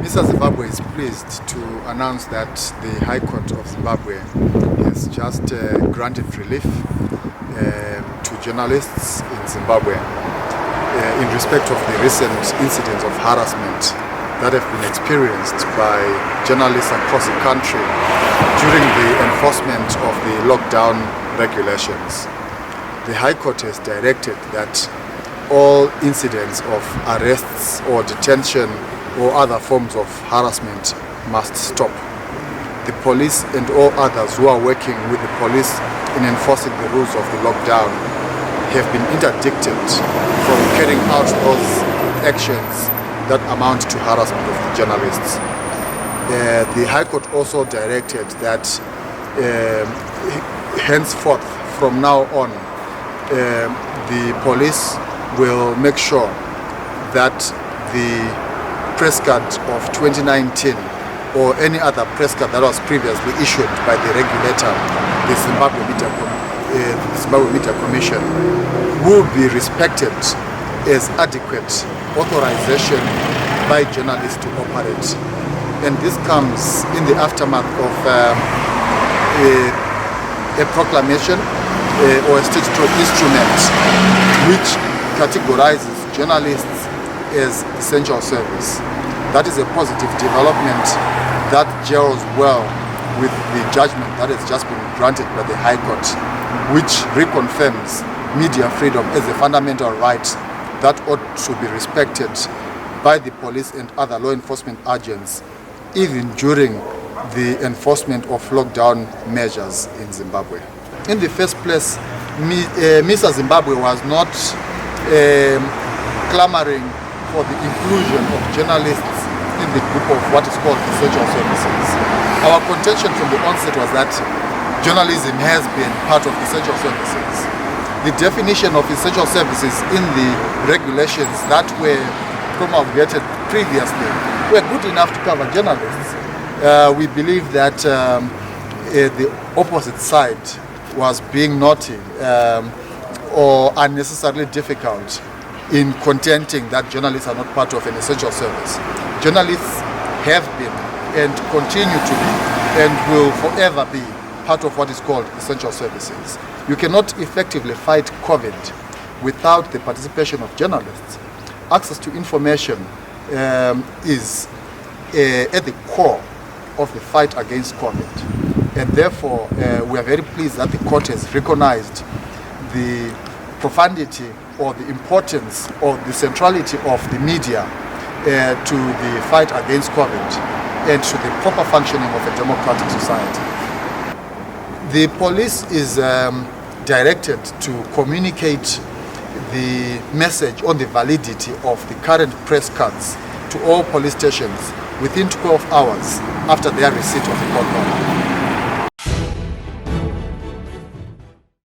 Mr. Zimbabwe is pleased to announce that the High Court of Zimbabwe has just granted relief to journalists in Zimbabwe in respect of the recent incidents of harassment that have been experienced by journalists across the country during the enforcement of the lockdown regulations. The High Court has directed that all incidents of arrests or detention or other forms of harassment must stop. The police and all others who are working with the police in enforcing the rules of the lockdown have been interdicted from carrying out those actions that amount to harassment of the journalists. The High Court also directed that henceforth, from now on, the police will make sure that the press card of 2019 or any other press card that was previously issued by the regulator, the Zimbabwe Media Commission, will be respected as adequate authorization by journalists to operate. And this comes in the aftermath of a proclamation or a statutory instrument which categorizes journalists as essential service. That is a positive development that gels well with the judgment that has just been granted by the High Court, which reconfirms media freedom as a fundamental right that ought to be respected by the police and other law enforcement agents, even during the enforcement of lockdown measures in Zimbabwe. In the first place, Mr. Zimbabwe was not clamoring for the inclusion of journalists in the group of what is called essential services. Our contention from the onset was that journalism has been part of essential services. The definition of essential services in the regulations that were promulgated previously were good enough to cover journalists. We believe that the opposite side was being naughty or unnecessarily difficult in contending that journalists are not part of an essential service. Journalists have been and continue to be and will forever be part of what is called essential services. You cannot effectively fight COVID without the participation of journalists. Access to information is at the core of the fight against COVID. And therefore, we are very pleased that the court has recognized the profundity or the importance or the centrality of the media to the fight against COVID and to the proper functioning of a democratic society. The police is directed to communicate the message on the validity of the current press cards to all police stations within 12 hours after their receipt of the court order.